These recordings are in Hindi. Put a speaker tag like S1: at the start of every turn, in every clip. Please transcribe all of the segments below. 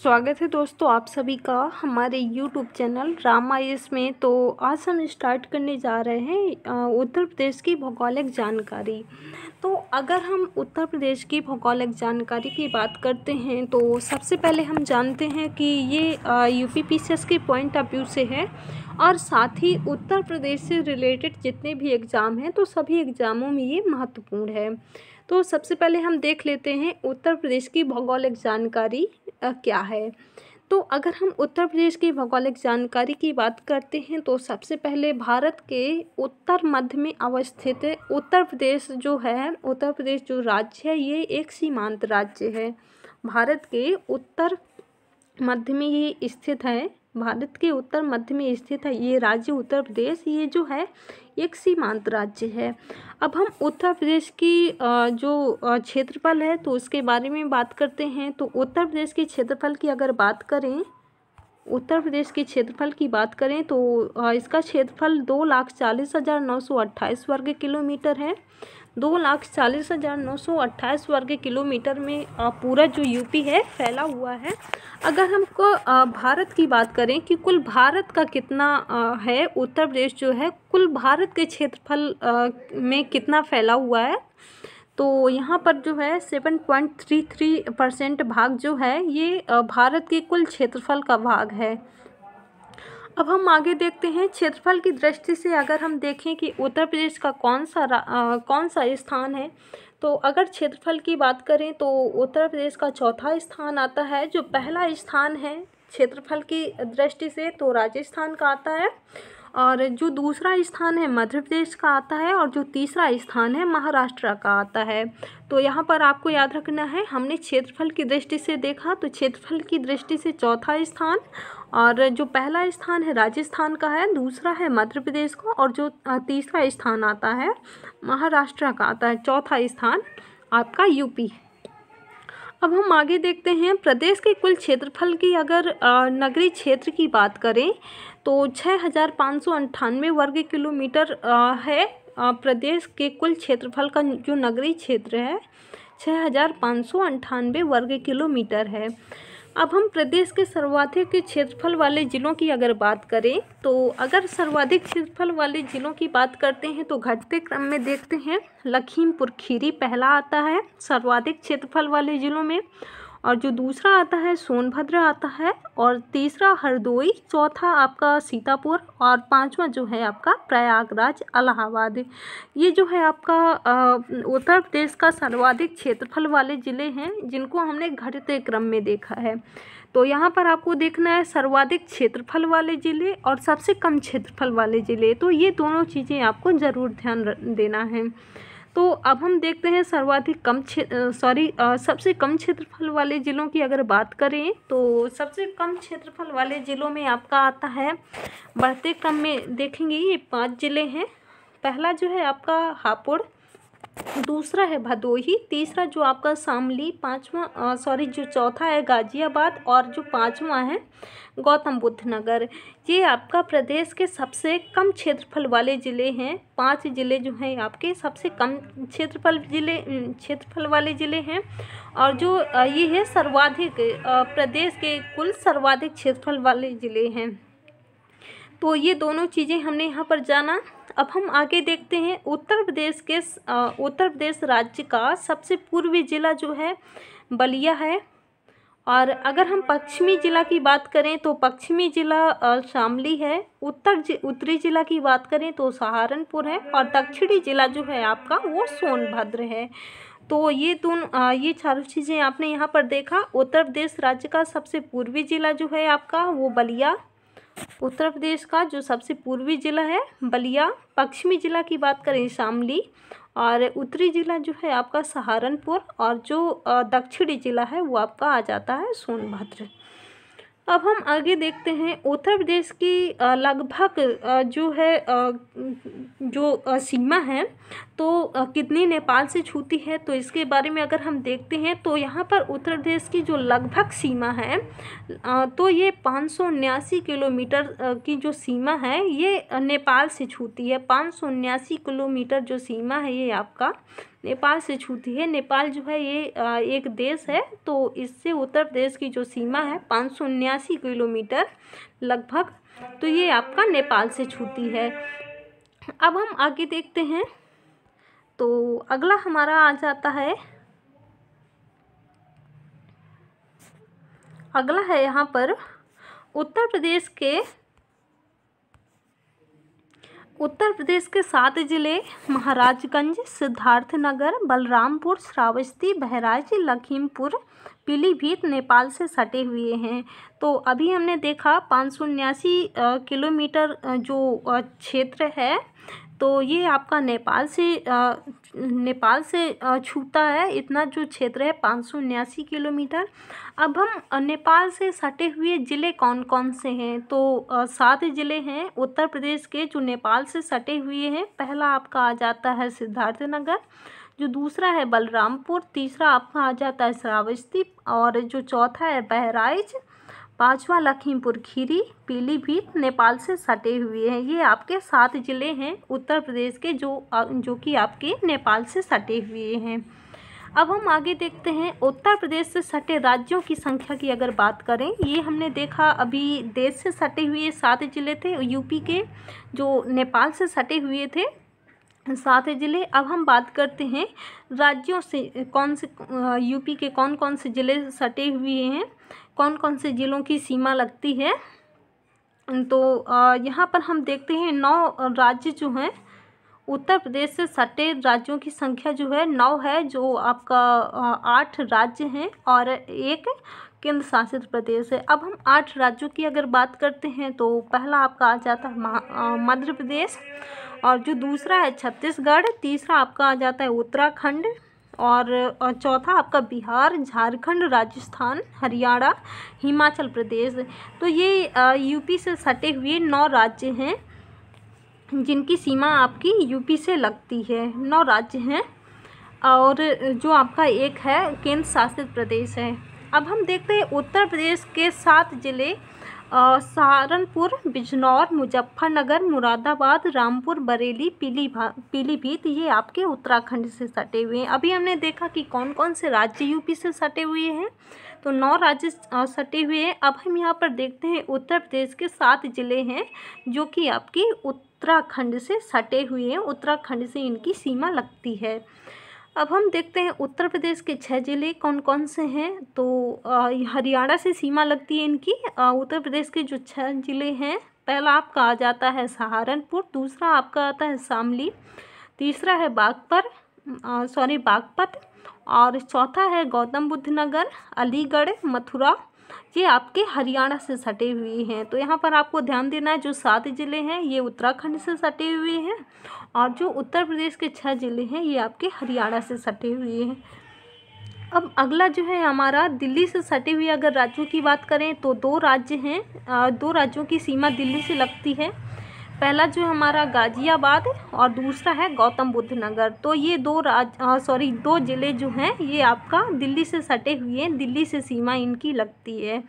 S1: स्वागत है दोस्तों आप सभी का हमारे YouTube चैनल राम आईएएस में। तो आज हम स्टार्ट करने जा रहे हैं उत्तर प्रदेश की भौगोलिक जानकारी। तो अगर हम उत्तर प्रदेश की भौगोलिक जानकारी की बात करते हैं तो सबसे पहले हम जानते हैं कि ये UPPCS के पॉइंट ऑफ व्यू से है और साथ ही उत्तर प्रदेश से रिलेटेड जितने भी एग्ज़ाम हैं तो सभी एग्ज़ामों में ये महत्वपूर्ण है। तो सबसे पहले हम देख लेते हैं उत्तर प्रदेश की भौगोलिक जानकारी क्या है। तो अगर हम उत्तर प्रदेश की भौगोलिक जानकारी की बात करते हैं तो सबसे पहले भारत के उत्तर मध्य में अवस्थित है उत्तर प्रदेश जो है, उत्तर प्रदेश जो राज्य है ये एक सीमांत राज्य है। भारत के उत्तर मध्य में ये स्थित है, भारत के उत्तर मध्य में स्थित है ये राज्य उत्तर प्रदेश, ये जो है एक सीमांत राज्य है। अब हम उत्तर प्रदेश की जो क्षेत्रफल है तो उसके बारे में बात करते हैं। तो उत्तर प्रदेश के क्षेत्रफल की अगर बात करें, उत्तर प्रदेश के क्षेत्रफल की बात करें तो इसका क्षेत्रफल 2,40,928 वर्ग किलोमीटर है। 2,40,928 वर्ग किलोमीटर में पूरा जो यूपी है फैला हुआ है। अगर हमको भारत की बात करें कि कुल भारत का कितना है, उत्तर प्रदेश जो है कुल भारत के क्षेत्रफल में कितना फैला हुआ है, तो यहाँ पर जो है 7.33% भाग जो है ये भारत के कुल क्षेत्रफल का भाग है। अब हम आगे देखते हैं क्षेत्रफल की दृष्टि से अगर हम देखें कि उत्तर प्रदेश का कौन सा स्थान है, तो अगर क्षेत्रफल की बात करें तो उत्तर प्रदेश का चौथा स्थान आता है। जो पहला स्थान है क्षेत्रफल की दृष्टि से तो राजस्थान का आता है, और जो दूसरा स्थान है मध्य प्रदेश का आता है, और जो तीसरा स्थान है महाराष्ट्र का आता है। तो यहाँ पर आपको याद रखना है, हमने क्षेत्रफल की दृष्टि से देखा तो क्षेत्रफल की दृष्टि से चौथा स्थान, और जो पहला स्थान है राजस्थान का है, दूसरा है मध्य प्रदेश का, और जो तीसरा स्थान आता है महाराष्ट्र का आता है। चौथा स्थान आपका यूपी। अब हम आगे देखते हैं प्रदेश के कुल क्षेत्रफल की अगर नगरीय क्षेत्र की बात करें तो 6,598 वर्ग किलोमीटर है। प्रदेश के कुल क्षेत्रफल का जो नगरीय क्षेत्र है 6,598 वर्ग किलोमीटर है। अब हम प्रदेश के सर्वाधिक क्षेत्रफल वाले ज़िलों की अगर बात करें तो अगर सर्वाधिक क्षेत्रफल वाले ज़िलों की बात करते हैं तो घटते क्रम में देखते हैं लखीमपुर खीरी पहला आता है सर्वाधिक क्षेत्रफल वाले ज़िलों में, और जो दूसरा आता है सोनभद्र आता है, और तीसरा हरदोई, चौथा आपका सीतापुर, और पांचवा जो है आपका प्रयागराज इलाहाबाद। ये जो है आपका उत्तर प्रदेश का सर्वाधिक क्षेत्रफल वाले ज़िले हैं जिनको हमने घटते क्रम में देखा है। तो यहाँ पर आपको देखना है सर्वाधिक क्षेत्रफल वाले ज़िले और सबसे कम क्षेत्रफल वाले ज़िले, तो ये दोनों चीज़ें आपको ज़रूर ध्यान देना है। तो अब हम देखते हैं सबसे कम क्षेत्रफल वाले ज़िलों की अगर बात करें तो सबसे कम क्षेत्रफल वाले ज़िलों में आपका आता है, बढ़ते क्रम में देखेंगे ये 5 ज़िले हैं। पहला जो है आपका हापुड़, दूसरा है भदोही, तीसरा जो आपका शामली, जो चौथा है गाजियाबाद, और जो पांचवा है गौतम बुद्ध नगर। ये आपका प्रदेश के सबसे कम क्षेत्रफल वाले ज़िले हैं। 5 ज़िले जो हैं आपके सबसे कम क्षेत्रफल वाले ज़िले हैं, और जो ये है सर्वाधिक प्रदेश के कुल सर्वाधिक क्षेत्रफल वाले ज़िले हैं। तो ये दोनों चीज़ें हमने यहाँ पर जाना। अब हम आगे देखते हैं उत्तर प्रदेश राज्य का सबसे पूर्वी ज़िला जो है बलिया है, और अगर हम पश्चिमी ज़िला की बात करें तो पश्चिमी ज़िला शामली है, उत्तरी ज़िला की बात करें तो सहारनपुर है, और दक्षिणी ज़िला जो है आपका वो सोनभद्र है। तो ये चारों चीज़ें आपने यहाँ पर देखा। उत्तर प्रदेश राज्य का सबसे पूर्वी ज़िला जो है आपका वो बलिया, उत्तर प्रदेश का जो सबसे पूर्वी ज़िला है बलिया, पश्चिमी ज़िला की बात करें शामली, और उत्तरी ज़िला जो है आपका सहारनपुर, और जो दक्षिणी ज़िला है वो आपका आ जाता है सोनभद्र। अब हम आगे देखते हैं उत्तर प्रदेश की लगभग जो है सीमा है तो कितनी नेपाल से छूती है, तो इसके बारे में अगर हम देखते हैं तो यहाँ पर उत्तर प्रदेश की जो लगभग सीमा है तो ये 579 किलोमीटर की जो सीमा है ये नेपाल से छूती है। 579 किलोमीटर जो सीमा है ये आपका नेपाल से छूती है। नेपाल जो है ये एक देश है, तो इससे उत्तर प्रदेश की जो सीमा है 579 किलोमीटर लगभग, तो ये आपका नेपाल से छूती है। अब हम आगे देखते हैं, तो अगला हमारा आ जाता है, अगला है यहाँ पर उत्तर प्रदेश के 7 जिले महाराजगंज, सिद्धार्थनगर, बलरामपुर, श्रावस्ती, बहराइच, लखीमपुर, पीलीभीत नेपाल से सटे हुए हैं। तो अभी हमने देखा 579 किलोमीटर जो क्षेत्र है, तो ये आपका नेपाल से छूता है। इतना जो क्षेत्र है 579 किलोमीटर। अब हम नेपाल से सटे हुए ज़िले कौन कौन से हैं, तो 7 ज़िले हैं उत्तर प्रदेश के जो नेपाल से सटे हुए हैं। पहला आपका आ जाता है सिद्धार्थनगर, जो दूसरा है बलरामपुर, तीसरा आपका आ जाता है श्रावस्ती, और जो चौथा है बहराइच, पांचवा लखीमपुर खीरी, पीलीभीत नेपाल से सटे हुए हैं। ये आपके 7 ज़िले हैं उत्तर प्रदेश के जो कि आपके नेपाल से सटे हुए हैं। अब हम आगे देखते हैं उत्तर प्रदेश से सटे राज्यों की संख्या की अगर बात करें, ये हमने देखा अभी देश से सटे हुए 7 ज़िले थे, यूपी के जो नेपाल से सटे हुए थे 7 ज़िले। अब हम बात करते हैं राज्यों से, कौन से यूपी के कौन कौन से ज़िले सटे हुए हैं, कौन कौन से ज़िलों की सीमा लगती है। तो यहाँ पर हम देखते हैं 9 राज्य जो हैं उत्तर प्रदेश से सटे राज्यों की संख्या जो है 9 है, जो आपका 8 राज्य हैं और एक केंद्र शासित प्रदेश है। अब हम 8 राज्यों की अगर बात करते हैं, तो पहला आपका आ जाता है मध्य प्रदेश, और जो दूसरा है छत्तीसगढ़, तीसरा आपका आ जाता है उत्तराखंड, और चौथा आपका बिहार, झारखंड, राजस्थान, हरियाणा, हिमाचल प्रदेश। तो ये यूपी से सटे हुए 9 राज्य हैं जिनकी सीमा आपकी यूपी से लगती है। 9 राज्य हैं, और जो आपका एक है केंद्र शासित प्रदेश है। अब हम देखते हैं उत्तर प्रदेश के 7 ज़िले सहारनपुर, बिजनौर, मुजफ्फरनगर, मुरादाबाद, रामपुर, बरेली, पीलीभीत, ये आपके उत्तराखंड से सटे हुए हैं। अभी हमने देखा कि कौन कौन से राज्य यूपी से सटे हुए हैं, तो 9 राज्य सटे हुए हैं। अब हम यहाँ पर देखते हैं उत्तर प्रदेश के 7 ज़िले हैं जो कि आपकी उत्तराखंड से सटे हुए हैं, उत्तराखंड से इनकी सीमा लगती है। अब हम देखते हैं उत्तर प्रदेश के 6 ज़िले कौन कौन से हैं, तो हरियाणा से सीमा लगती है इनकी। उत्तर प्रदेश के जो 6 ज़िले हैं, पहला आपका आ जाता है सहारनपुर, दूसरा आपका आता है शामली, तीसरा है बागपत, और चौथा है गौतम बुद्ध नगर, अलीगढ़, मथुरा, ये आपके हरियाणा से सटे हुए हैं। तो यहाँ पर आपको ध्यान देना है, जो 7 ज़िले हैं ये उत्तराखंड से सटे हुए हैं, और जो उत्तर प्रदेश के 6 ज़िले हैं ये आपके हरियाणा से सटे हुए हैं। अब अगला जो है हमारा दिल्ली से सटे हुए अगर राज्यों की बात करें, तो 2 राज्य हैं, 2 राज्यों की सीमा दिल्ली से लगती है। पहला जो हमारा गाज़ियाबाद, और दूसरा है गौतम बुद्ध नगर। तो ये 2 ज़िले जो हैं ये आपका दिल्ली से सटे हुए हैं, दिल्ली से सीमा इनकी लगती है।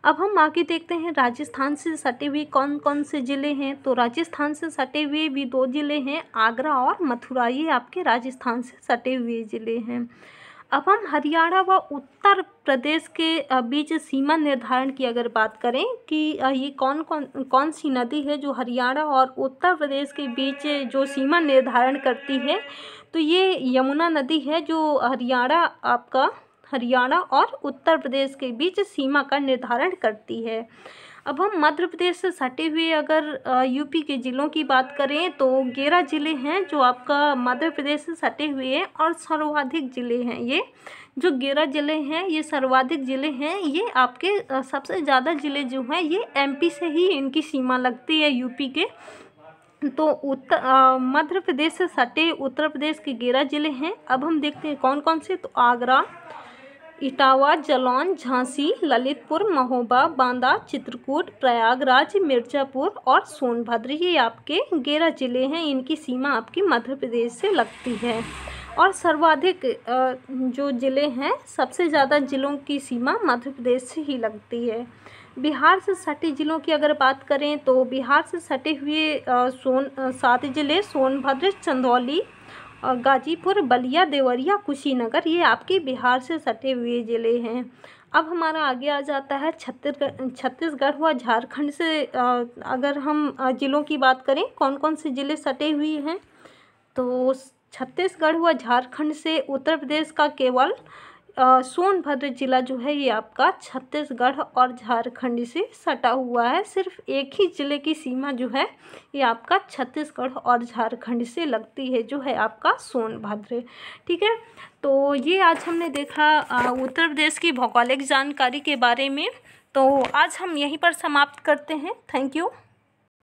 S1: अब हम आगे देखते हैं राजस्थान से सटे हुए कौन कौन से ज़िले हैं, तो राजस्थान से सटे हुए भी 2 ज़िले हैं, आगरा और मथुरा, ये आपके राजस्थान से सटे हुए ज़िले हैं। अब हम हरियाणा व उत्तर प्रदेश के बीच सीमा निर्धारण की अगर बात करें कि ये कौन सी नदी है जो हरियाणा और उत्तर प्रदेश के बीच जो सीमा निर्धारण करती है, तो ये यमुना नदी है जो हरियाणा और उत्तर प्रदेश के बीच सीमा का निर्धारण करती है। अब हम मध्य प्रदेश से सटे हुए अगर यूपी के ज़िलों की बात करें, तो 11 ज़िले हैं जो आपका मध्य प्रदेश से सटे हुए हैं, और सर्वाधिक ज़िले हैं ये जो 11 ज़िले हैं, ये सर्वाधिक ज़िले हैं। ये आपके सबसे ज़्यादा ज़िले जो हैं ये एमपी से ही इनकी सीमा लगती है, यूपी के। तो मध्य प्रदेश से सटे उत्तर प्रदेश के 11 ज़िले हैं। अब हम देखते हैं कौन कौन से, तो आगरा, इटावा, जालौन, झांसी, ललितपुर, महोबा, बांदा, चित्रकूट, प्रयागराज, मिर्ज़ापुर और सोनभद्र, ये आपके 11 ज़िले हैं, इनकी सीमा आपकी मध्य प्रदेश से लगती है। और सर्वाधिक जो ज़िले हैं, सबसे ज़्यादा ज़िलों की सीमा मध्य प्रदेश से ही लगती है। बिहार से सटे ज़िलों की अगर बात करें, तो बिहार से सटे हुए 7 ज़िले सोनभद्र, चंदौली गाजीपुर, बलिया, देवरिया, कुशीनगर, ये आपके बिहार से सटे हुए ज़िले हैं। अब हमारा आगे आ जाता है छत्तीसगढ़ व झारखंड से। अगर हम ज़िलों की बात करें कौन कौन से ज़िले सटे हुए हैं, तो छत्तीसगढ़ व झारखंड से उत्तर प्रदेश का केवल सोनभद्र जिला जो है ये आपका छत्तीसगढ़ और झारखंड से सटा हुआ है। सिर्फ एक ही ज़िले की सीमा जो है ये आपका छत्तीसगढ़ और झारखंड से लगती है, जो है आपका सोनभद्र। ठीक है, तो ये आज हमने देखा उत्तर प्रदेश की भौगोलिक जानकारी के बारे में। तो आज हम यहीं पर समाप्त करते हैं। Thank you.